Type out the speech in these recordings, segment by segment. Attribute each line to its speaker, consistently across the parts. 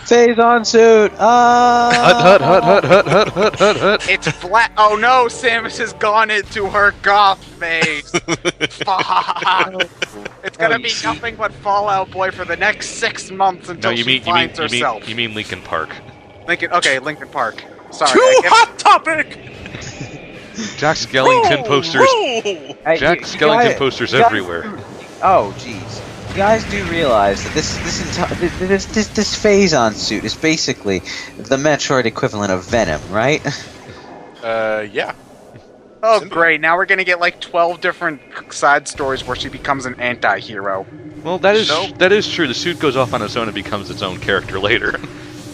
Speaker 1: Phase-on suit!
Speaker 2: Hut, hut, hut, hut, hut, hut, hut, hut, hut.
Speaker 3: It's flat. Oh no, Samus has gone into her goth phase. Fuck. It's gonna be nothing but Fallout Boy for the next 6 months until she finds herself.
Speaker 2: You mean Linkin Park?
Speaker 3: Linkin Park. Sorry.
Speaker 4: Too hot topic!
Speaker 2: Jack Skellington posters.
Speaker 1: Hey,
Speaker 2: Jack Skellington posters everywhere.
Speaker 1: Oh, jeez. You guys do realize that this phase-on suit is basically the Metroid equivalent of Venom, right?
Speaker 4: Yeah.
Speaker 3: Oh great, now we're gonna get like 12 different side stories where she becomes an anti-hero.
Speaker 2: Well, that is true. The suit goes off on its own and becomes its own character later.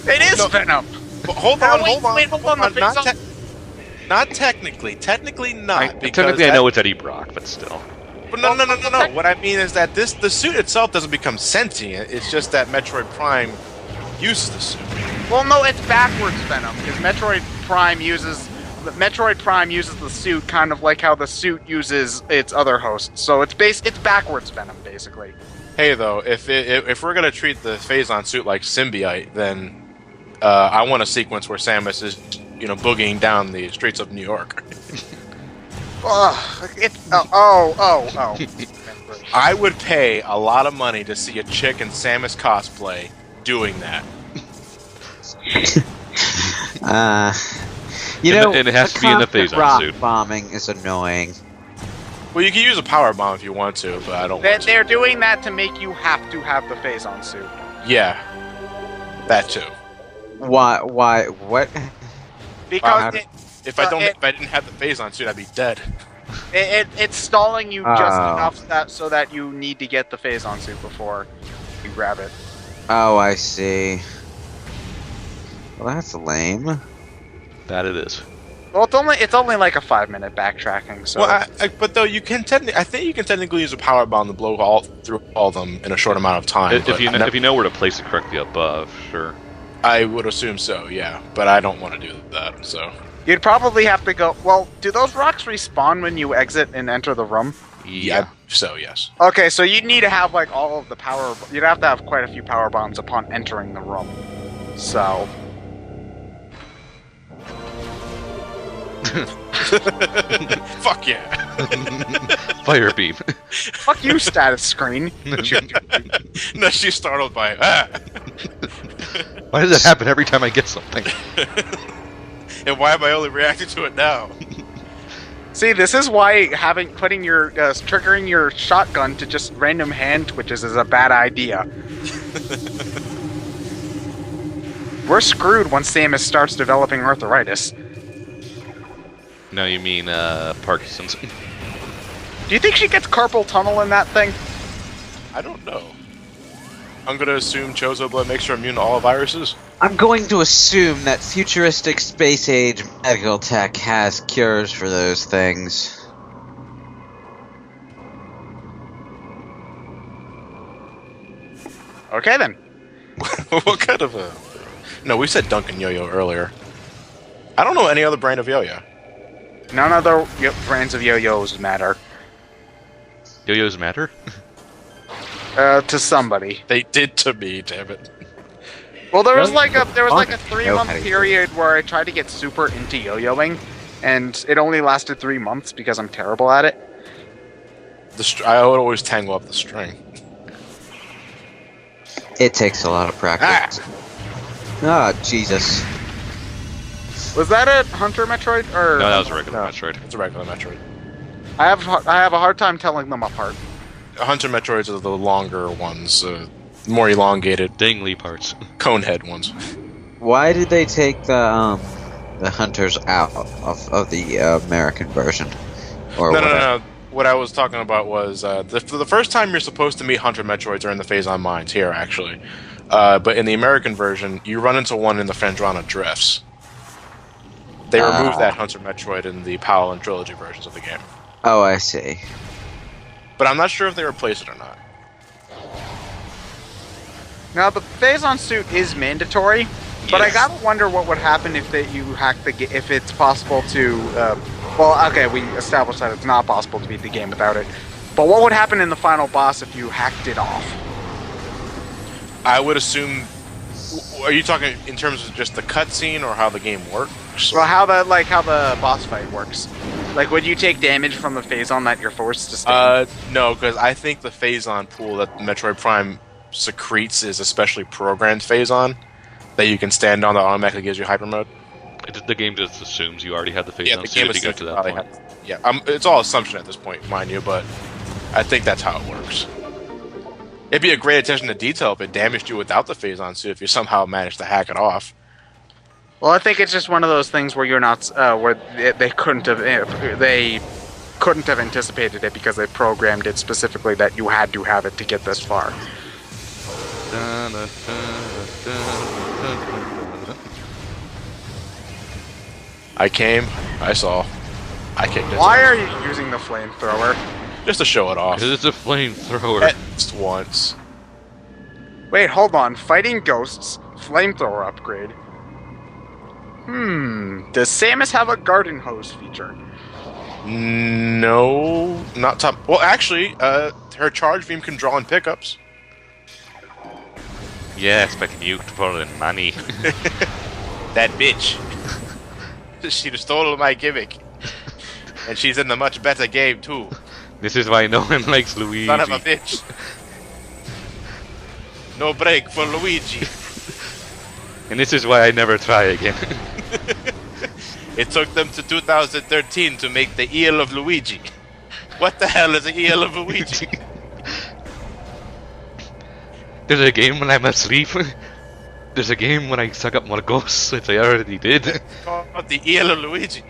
Speaker 3: It is Venom!
Speaker 4: But hold on.
Speaker 3: The
Speaker 4: Not technically. Technically not.
Speaker 2: Technically, I know it's Eddie Brock, but still.
Speaker 4: But no. What I mean is that the suit itself doesn't become sentient. It's just that Metroid Prime uses the suit.
Speaker 3: Well, no, it's backwards Venom, because Metroid Prime uses the suit kind of like how the suit uses its other hosts. So it's backwards Venom, basically.
Speaker 4: Hey, though, if we're gonna treat the Phase-on suit like symbiote, then I want a sequence where Samus is, boogieing down the streets of New York. I would pay a lot of money to see a chick in Samus cosplay doing that.
Speaker 2: And it has to be in the Phase-on suit.
Speaker 1: Bombing is annoying.
Speaker 4: Well, you can use a power bomb if you want to, but I don't want to.
Speaker 3: They're doing that to make you have to have the Phase-on suit.
Speaker 4: Yeah. That too.
Speaker 1: Why? What?
Speaker 3: Because
Speaker 4: if I didn't have the Phase-on suit, I'd be dead.
Speaker 3: It's stalling you just enough so that you need to get the Phase-on suit before you grab it.
Speaker 1: Oh, I see. Well, that's lame.
Speaker 2: That it is.
Speaker 3: Well, it's only like a 5-minute backtracking. So.
Speaker 4: Well, but though I think you can technically use a power bomb to blow through all of them in a short amount of time.
Speaker 2: If you know where to place it correctly above, sure.
Speaker 4: I would assume so, yeah. But I don't want to do that, so.
Speaker 3: You'd probably have to go. Well, do those rocks respawn when you exit and enter the room?
Speaker 4: Yeah. So yes.
Speaker 3: Okay, so you'd need to have like all of the power. You'd have to have quite a few power bombs upon entering the room. So.
Speaker 4: Fuck yeah.
Speaker 2: Fire beam.
Speaker 3: Fuck you, status screen.
Speaker 4: No, she's startled by
Speaker 2: Why does that happen every time I get something?
Speaker 4: And why am I only reacting to it now?
Speaker 3: See, this is why triggering your shotgun to just random hand twitches is a bad idea. We're screwed once Samus starts developing arthritis.
Speaker 2: No, you mean Parkinson's.
Speaker 3: Do you think she gets carpal tunnel in that thing?
Speaker 4: I don't know. I'm gonna assume Chozo blood makes her immune to all viruses.
Speaker 1: I'm going to assume that futuristic space-age medical tech has cures for those things.
Speaker 3: Okay then.
Speaker 4: What kind of a... No, we said Dunkin' Yo-Yo earlier. I don't know any other brand of yo-yo.
Speaker 3: None other brands of yo-yos matter.
Speaker 2: Yo-yos matter?
Speaker 3: To somebody.
Speaker 4: They did to me, damn it.
Speaker 3: Well, there was like a 3-month period where I tried to get super into yo-yoing, and it only lasted 3 months because I'm terrible at it.
Speaker 4: I would always tangle up the string.
Speaker 1: It takes a lot of practice. Ah, Jesus.
Speaker 3: Was that a Hunter Metroid or?
Speaker 2: No, that was a regular Metroid.
Speaker 4: It's a regular Metroid.
Speaker 3: I have a hard time telling them apart.
Speaker 4: Hunter Metroids are the longer ones, more elongated.
Speaker 2: Dingly parts.
Speaker 4: Conehead ones.
Speaker 1: Why did they take the hunters out of the American version? Or
Speaker 4: No. What I was talking about was the first time you're supposed to meet Hunter Metroids are in the Phase-on Mines here, actually. But in the American version, you run into one in the Phandrana Drifts. They removed that Hunter Metroid in the PAL and Trilogy versions of the game.
Speaker 1: Oh, I see.
Speaker 4: But I'm not sure if they replaced it or not.
Speaker 3: Now the Phase-on suit is mandatory, but I gotta wonder what would happen if you hack if it's possible to. Well, okay, we established that it's not possible to beat the game without it. But what would happen in the final boss if you hacked it off?
Speaker 4: I would assume Are you talking in terms of just the cutscene or how the game works?
Speaker 3: Well, how the boss fight works. Like, would you take damage from the phazon that you're forced to stay?
Speaker 4: No, because I think the phazon pool that Metroid Prime secretes is especially programmed phazon that you can stand on that automatically gives you hyper mode.
Speaker 2: The game just assumes you already had the phase
Speaker 4: Yeah,
Speaker 2: on
Speaker 4: the
Speaker 2: suit
Speaker 4: game
Speaker 2: to get to that point.
Speaker 4: It's all assumption at this point, mind you, but I think that's how it works. It'd be a great attention to detail if it damaged you without the phazon suit if you somehow managed to hack it off.
Speaker 3: Well, I think it's just one of those things where you're not, where they couldn't have anticipated it because they programmed it specifically that you had to have it to get this far.
Speaker 4: I came, I saw, I kicked it.
Speaker 3: Why are you using the flamethrower?
Speaker 4: Just to show it off.
Speaker 2: Because it's a flamethrower.
Speaker 4: At least once.
Speaker 3: Wait, hold on. Fighting ghosts, flamethrower upgrade. Does Samus have a garden hose feature?
Speaker 4: No, not top. Well, actually, her charge beam can draw in pickups.
Speaker 2: Yeah, expecting you to put in money.
Speaker 4: That bitch. She stole my gimmick. And she's in the much better game, too.
Speaker 2: This is why no one likes Luigi.
Speaker 4: Son of a bitch. No break for Luigi.
Speaker 2: And this is why I never try again.
Speaker 4: It took them to 2013 to make the eel of Luigi. What the hell is the eel of Luigi?
Speaker 2: There's a game when I'm asleep. There's a game when I suck up more ghosts, which I already did.
Speaker 4: Called the eel of Luigi.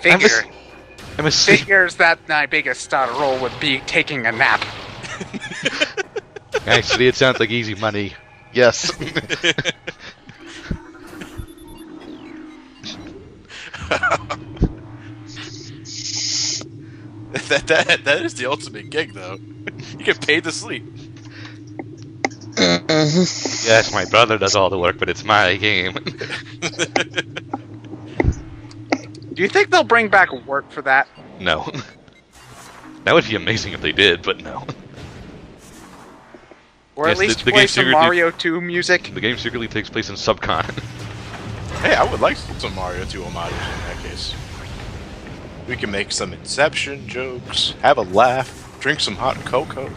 Speaker 2: I'm asleep.
Speaker 3: Figures that my biggest star role would be taking a nap.
Speaker 2: Actually, it sounds like easy money. Yes.
Speaker 4: that is the ultimate gig, though. You get paid to sleep.
Speaker 2: Yes, my brother does all the work, but it's my game.
Speaker 3: Do you think they'll bring back work for that?
Speaker 2: No. That would be amazing if they did, but no.
Speaker 3: Or
Speaker 2: Yes,
Speaker 3: at least
Speaker 2: the
Speaker 3: play
Speaker 2: game
Speaker 3: some
Speaker 2: secretly-
Speaker 3: Mario 2 music?
Speaker 2: The game secretly takes place in Subcon.
Speaker 4: Hey, I would like some Mario 2 homages in that case. We can make some Inception jokes, have a laugh, drink some hot cocoa.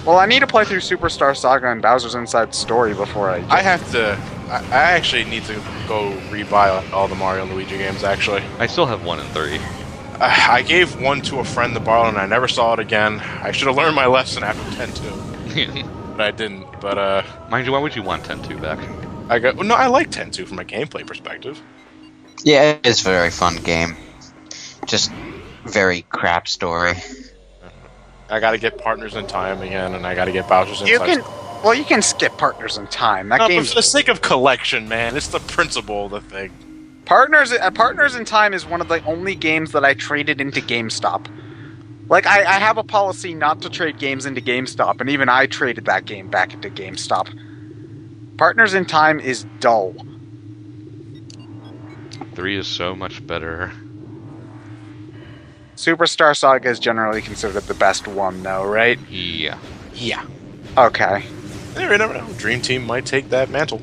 Speaker 3: Well, I need to play through Superstar Saga and Bowser's Inside Story before I...
Speaker 4: I have to... I actually need to go rebuy all the Mario and Luigi games, actually.
Speaker 2: I still have 1 and 3.
Speaker 4: I gave one to a friend to borrow and I never saw it again. I should have learned my lesson after 10-2. But I didn't, but
Speaker 2: Mind you, why would you want 10-2 back?
Speaker 4: no, I like 10-2 from a gameplay perspective.
Speaker 1: Yeah, it is a very fun game. Just very crap story.
Speaker 4: I gotta get Partners in Time again, and I gotta get Bowser's
Speaker 3: You
Speaker 4: Inside.
Speaker 3: can... Well, you can skip Partners in Time. That
Speaker 4: No, but
Speaker 3: game's...
Speaker 4: for the sake of collection, man, it's the principle of the thing.
Speaker 3: Partners in Time is one of the only games that I traded into GameStop. Like, I have a policy not to trade games into GameStop, and even I traded that game back into GameStop. Partners in Time is dull.
Speaker 2: 3 is so much better.
Speaker 3: Superstar Saga is generally considered the best one, though, right?
Speaker 2: Yeah.
Speaker 4: Yeah.
Speaker 3: Okay.
Speaker 4: You never know. Dream Team might take that mantle.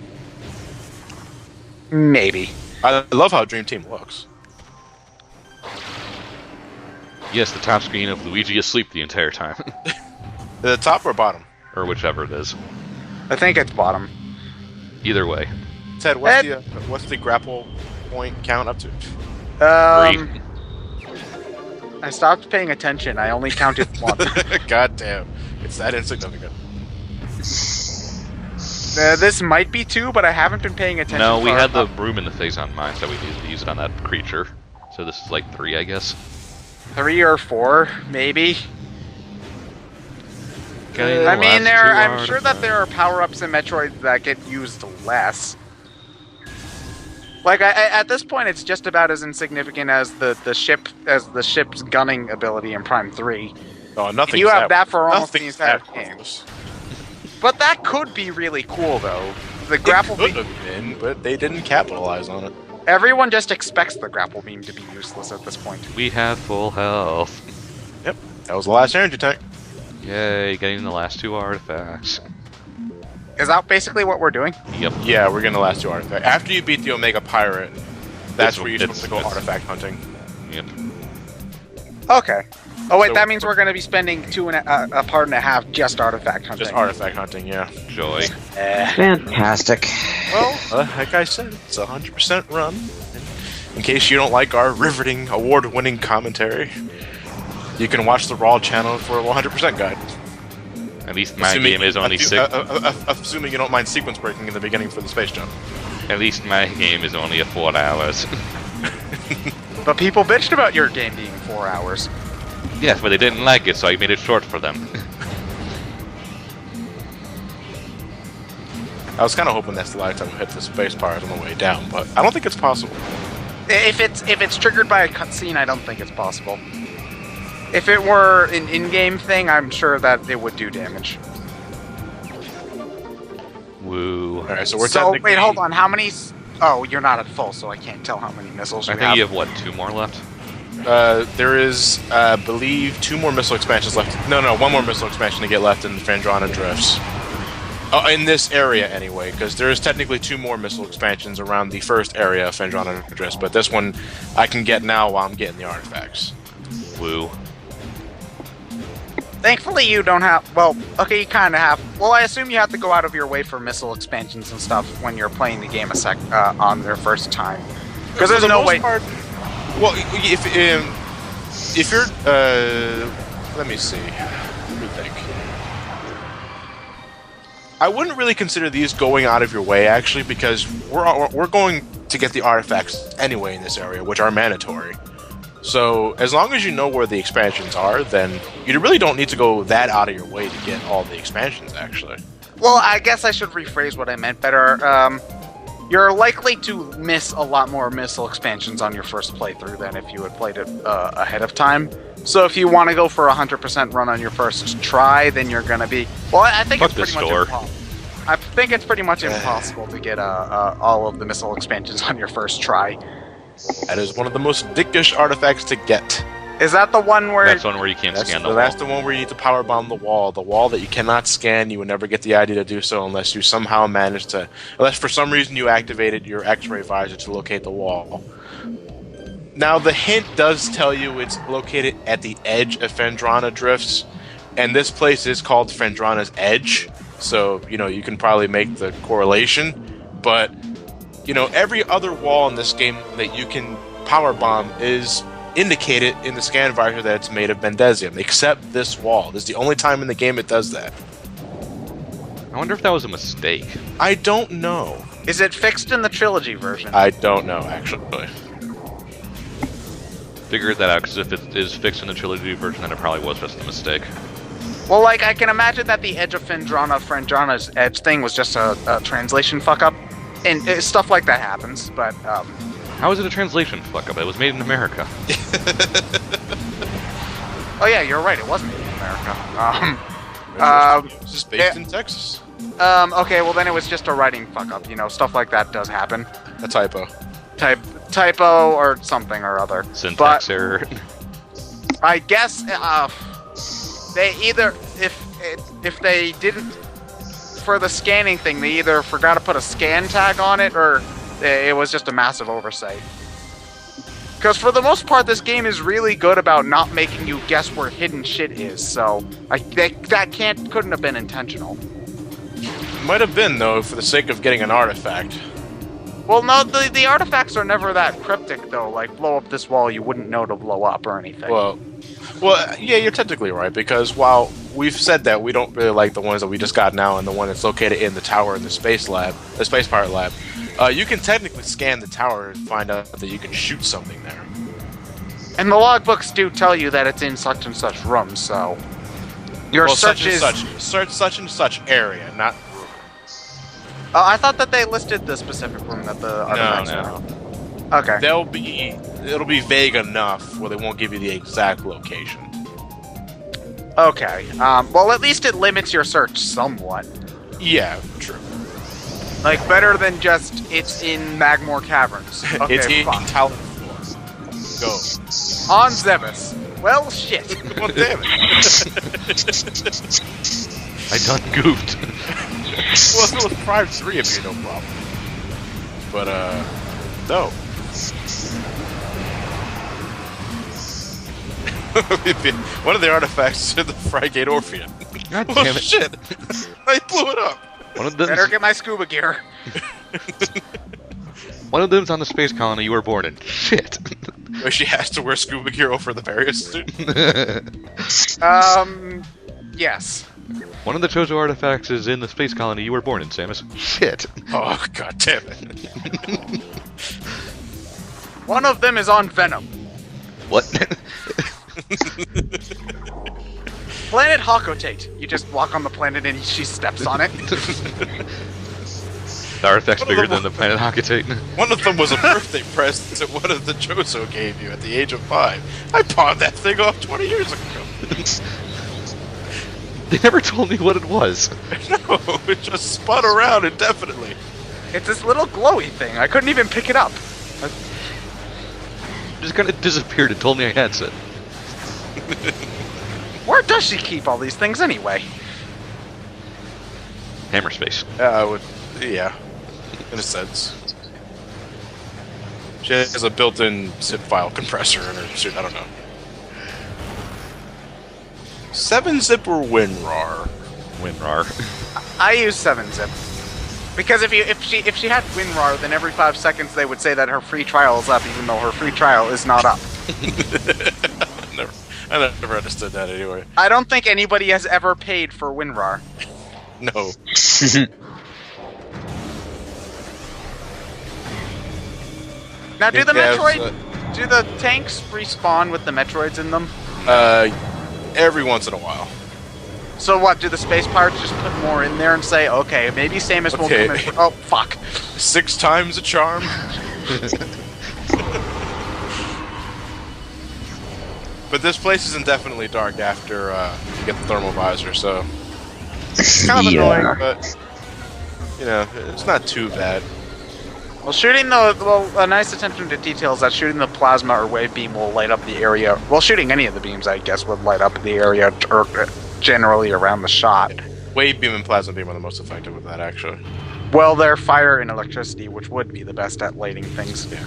Speaker 3: Maybe.
Speaker 4: I love how Dream Team looks.
Speaker 2: Yes, the top screen of Luigi asleep the entire time.
Speaker 4: The top or bottom?
Speaker 2: Or whichever it is.
Speaker 3: I think it's bottom.
Speaker 2: Either way.
Speaker 4: Ted, what's the grapple point count up to?
Speaker 2: 3.
Speaker 3: I stopped paying attention. I only counted one.
Speaker 4: God damn. It's that insignificant.
Speaker 3: This might be 2, but I haven't been paying attention.
Speaker 2: No, we
Speaker 3: far
Speaker 2: had the
Speaker 3: enough.
Speaker 2: room in the phazon mines that we needed to use it on that creature. So this is like 3, I guess.
Speaker 3: 3 or 4, maybe.
Speaker 2: Getting the
Speaker 3: I mean,
Speaker 2: last 2
Speaker 3: I'm sure that
Speaker 2: artifacts.
Speaker 3: there are power-ups in Metroid that get used less. Like at this point, it's just about as insignificant as the ship's gunning ability in Prime 3.
Speaker 4: Oh, nothing.
Speaker 3: You have that for almost the
Speaker 4: nothing's
Speaker 3: entire
Speaker 4: that
Speaker 3: game.
Speaker 4: close.
Speaker 3: But that could be really cool, though. The grapple
Speaker 4: It could
Speaker 3: beam.
Speaker 4: have been, but they didn't capitalize on it.
Speaker 3: Everyone just expects the grapple beam to be useless at this point.
Speaker 2: We have full health.
Speaker 4: Yep, that was the last energy tank.
Speaker 2: Yay, getting the last 2 artifacts.
Speaker 3: Is that basically what we're doing?
Speaker 2: Yep.
Speaker 4: Yeah, we're getting the last 2 artifacts. After you beat the Omega Pirate, that's where you're
Speaker 2: It's-
Speaker 4: supposed to go artifact hunting.
Speaker 2: Yep.
Speaker 3: Okay. Oh wait,
Speaker 4: So-
Speaker 3: that means we're going to be spending a part and a half just artifact hunting.
Speaker 4: Just artifact hunting, yeah.
Speaker 2: Joy.
Speaker 1: Fantastic.
Speaker 4: Well, like I said, it's a 100% run. In case you don't like our riveting, award-winning commentary, you can watch the Raw channel for a 100% guide.
Speaker 2: At least my game is only
Speaker 4: Assuming you don't mind sequence breaking in the beginning for the space jump.
Speaker 2: At least my game is only 4 hours.
Speaker 3: But people bitched about your game being 4 hours.
Speaker 2: Yes, but they didn't like it, so I made it short for them.
Speaker 4: I was kind of hoping that Stalactite would hit the space pirate on the way down, but I don't think it's possible.
Speaker 3: If it's triggered by a cutscene, I don't think it's possible. If it were an in-game thing, I'm sure that it would do damage.
Speaker 2: Woo.
Speaker 4: Alright, so we're
Speaker 3: So
Speaker 4: technically...
Speaker 3: wait, hold on. How many? Oh, you're not at full, so I can't tell how many missiles
Speaker 2: I
Speaker 3: you
Speaker 2: think
Speaker 3: have.
Speaker 2: you have, what, 2 more left?
Speaker 4: There is, I believe, 2 more missile expansions left. No, 1 more missile expansion to get left in the Fendrana Drifts. In this area, anyway, because there is technically 2 more missile expansions around the first area of Fendrana Drifts, but this one I can get now while I'm getting the artifacts.
Speaker 2: Woo.
Speaker 3: Thankfully, you don't have. Well, okay, you kind of have. Well, I assume you have to go out of your way for missile expansions and stuff when you're playing the game on their first time. Because there's
Speaker 4: For the
Speaker 3: no
Speaker 4: most
Speaker 3: way.
Speaker 4: part- well, if you're, let me see. Let me think. I wouldn't really consider these going out of your way, actually, because we're going to get the artifacts anyway in this area, which are mandatory. So, as long as you know where the expansions are, then you really don't need to go that out of your way to get all the expansions, actually.
Speaker 3: Well, I guess I should rephrase what I meant better. You're likely to miss a lot more missile expansions on your first playthrough than if you had played it ahead of time. So if you want to go for a 100% run on your first try, then you're gonna be. Well, I think
Speaker 2: Fuck
Speaker 3: it's pretty
Speaker 2: the
Speaker 3: much
Speaker 2: store.
Speaker 3: impossible. I think it's pretty much impossible to get all of the missile expansions on your first try.
Speaker 4: That is one of the most dickish artifacts to get.
Speaker 3: Is that the one where?
Speaker 2: That's one where you can't scan the wall.
Speaker 4: That's the one where you need to power bomb the wall that you cannot scan. You would never get the idea to do so unless you somehow manage to, unless for some reason you activated your X-ray visor to locate the wall. Now the hint does tell you it's located at the edge of Fendrana Drifts, and this place is called Fendrana's Edge, so you can probably make the correlation. But every other wall in this game that you can power bomb is indicated in the scan visor that it's made of Bendesium, except this wall. This is the only time in the game it does that.
Speaker 2: I wonder if that was a mistake.
Speaker 4: I don't know.
Speaker 3: Is it fixed in the trilogy version?
Speaker 4: I don't know, actually.
Speaker 2: Figured that out, because if it is fixed in the trilogy version, then it probably was just a mistake.
Speaker 3: Well, like, I can imagine that the edge of Fendrana's edge thing was just a translation fuck-up. And stuff like that happens, but,
Speaker 2: How is it a translation fuck-up? It was made in America.
Speaker 3: Oh yeah, you're right, it was made in America.
Speaker 4: This is based in Texas.
Speaker 3: Okay, well then it was just a writing fuck-up, stuff like that does happen.
Speaker 4: A typo.
Speaker 3: Typo or something or other.
Speaker 2: Syntax error.
Speaker 3: I guess, they either, if they didn't, for the scanning thing, they either forgot to put a scan tag on it, or it was just a massive oversight. Because for the most part, this game is really good about not making you guess where hidden shit is, so that couldn't have been intentional.
Speaker 4: Might have been, though, for the sake of getting an artifact.
Speaker 3: Well, no, the artifacts are never that cryptic, though. Like, blow up this wall, you wouldn't know to blow up or anything.
Speaker 4: Well, yeah, you're technically right, because while we've said that we don't really like the ones that we just got now and the one that's located in the tower in the space pirate lab, you can technically scan the tower and find out that you can shoot something there.
Speaker 3: And the logbooks do tell you that it's in such and such room, so your search is
Speaker 4: such and such area, not room.
Speaker 3: I thought that they listed the specific room that the artifacts
Speaker 4: No.
Speaker 3: are. Okay.
Speaker 4: It'll be vague enough where they won't give you the exact location.
Speaker 3: Okay. Well, at least it limits your search somewhat.
Speaker 4: Yeah, true.
Speaker 3: Like, better than just, it's in Magmore Caverns. Okay,
Speaker 4: It's in
Speaker 3: fine.
Speaker 4: Tallon IV. Go.
Speaker 3: On Zemus. Well, shit.
Speaker 4: Well, damn it.
Speaker 2: I done goofed.
Speaker 4: Well, if it was Prime 3, it'd be no problem. But, no. One of the artifacts is in the Frigate Orpheum.
Speaker 2: God
Speaker 4: Oh,
Speaker 2: damn it.
Speaker 4: shit! I blew it up!
Speaker 2: One of them's,
Speaker 3: Better get my scuba gear.
Speaker 2: one of them's on the space colony you were born in. Shit.
Speaker 4: Where she has to wear scuba gear over the various suit.
Speaker 3: Yes.
Speaker 2: One of the Chozo artifacts is in the space colony you were born in, Samus. Shit.
Speaker 4: Oh, god damn it.
Speaker 3: One of them is on Venom.
Speaker 2: What?
Speaker 3: Planet Hakotate. You just walk on the planet and she steps on it.
Speaker 2: The artifact's bigger than the planet Hakutate.
Speaker 4: One of them was a birthday present that one of the Chozo gave you at the age of 5. I pawned that thing off 20 years ago.
Speaker 2: They never told me what it was.
Speaker 4: No, it just spun around indefinitely.
Speaker 3: It's this little glowy thing. I couldn't even pick it up.
Speaker 2: Just kind of disappeared and told me I had it.
Speaker 3: Where does she keep all these things anyway?
Speaker 2: Hammer space.
Speaker 4: I would, yeah, in a sense. She has a built-in zip file compressor in her suit. I don't know. 7-zip or WinRAR?
Speaker 2: WinRAR.
Speaker 3: I use 7-zip. Because if she had WinRAR, then every 5 seconds they would say that her free trial is up, even though her free trial is not up.
Speaker 4: I never understood that anyway.
Speaker 3: I don't think anybody has ever paid for WinRAR.
Speaker 4: No.
Speaker 3: Now, do the
Speaker 4: Yes,
Speaker 3: Metroid, do the tanks respawn with the Metroids in them?
Speaker 4: Every once in a while.
Speaker 3: So what, do the space pirates just put more in there and say, okay, maybe Samus won't
Speaker 4: Okay.
Speaker 3: come in. Oh, fuck.
Speaker 4: 6 times a charm. But this place is indefinitely dark after you get the thermal visor, so it's kind of annoying, but you know, it's not too bad.
Speaker 3: Well, a nice attention to detail is that shooting the plasma or wave beam will light up the area. Well, shooting any of the beams, I guess, would light up the area or generally around the shot.
Speaker 4: Wave beam and plasma beam are the most effective with that, actually.
Speaker 3: Well, they're fire and electricity, which would be the best at lighting things.
Speaker 4: Yeah.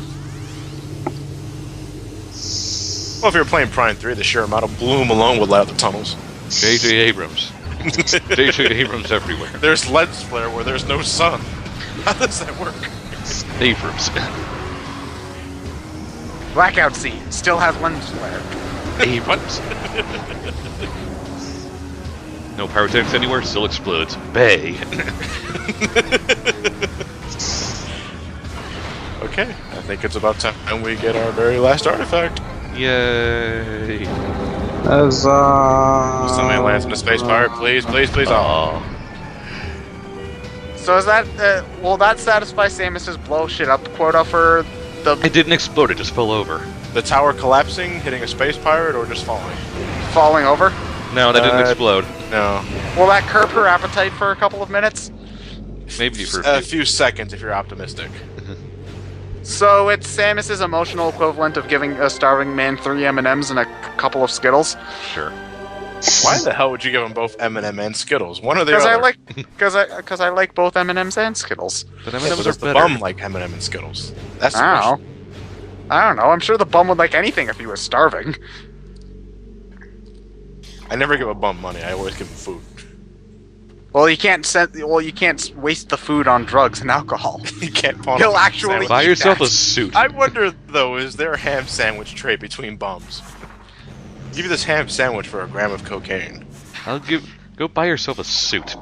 Speaker 4: Well, if you were playing Prime 3, the sheer amount of bloom alone would light up the tunnels.
Speaker 2: J.J. Abrams. J.J. Abrams everywhere.
Speaker 4: There's lens flare where there's no sun. How does that work?
Speaker 2: Abrams.
Speaker 3: Blackout Sea still has lens flare.
Speaker 2: Abrams. No pyrotechnics anywhere, still explodes. Bay.
Speaker 4: Okay, I think it's about time we get our very last artifact.
Speaker 2: Yay.
Speaker 4: Somebody lands in a space pirate, please, please, please. Oh.
Speaker 3: So is that, will that satisfy Samus's blow shit up quota for the
Speaker 2: It didn't explode, it just fell over.
Speaker 4: The tower collapsing, hitting a space pirate, or just falling?
Speaker 3: falling over?
Speaker 2: No, that didn't explode.
Speaker 4: No.
Speaker 3: Will that curb her appetite for a couple of minutes?
Speaker 2: Maybe for
Speaker 4: A few seconds if you're optimistic.
Speaker 3: So it's Samus's emotional equivalent of giving a starving man 3 M&Ms and a couple of Skittles?
Speaker 2: Sure.
Speaker 4: Why the hell would you give them both M&M and Skittles? One or the other?
Speaker 3: Because I like both M&Ms and Skittles.
Speaker 2: But
Speaker 4: Yeah,
Speaker 2: M&Ms
Speaker 4: but
Speaker 2: are
Speaker 4: does the
Speaker 2: better.
Speaker 4: bum like M&M and Skittles? That's the
Speaker 3: I
Speaker 4: question.
Speaker 3: don't know. I don't know. I'm sure the bum would like anything if he was starving.
Speaker 4: I never give a bum money. I always give him food.
Speaker 3: Well, you can't waste the food on drugs and alcohol.
Speaker 4: You can't pawn
Speaker 3: He'll
Speaker 4: a
Speaker 3: actually
Speaker 4: sandwich.
Speaker 2: Buy
Speaker 3: eat
Speaker 2: yourself
Speaker 3: that.
Speaker 2: a suit.
Speaker 4: I wonder, though, is there a ham sandwich tray between bums? Give you this ham sandwich for a gram of cocaine.
Speaker 2: Go buy yourself a suit.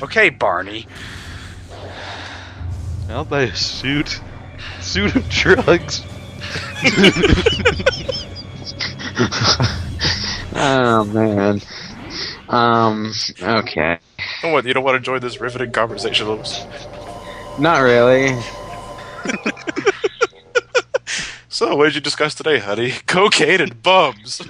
Speaker 3: Okay, Barney.
Speaker 2: I'll buy a suit. Suit of drugs.
Speaker 1: Oh man. Okay.
Speaker 4: Oh, what? You don't want to join this riveting conversation, Lewis?
Speaker 1: Not really.
Speaker 4: So, what did you discuss today, honey? Cocaine and bums.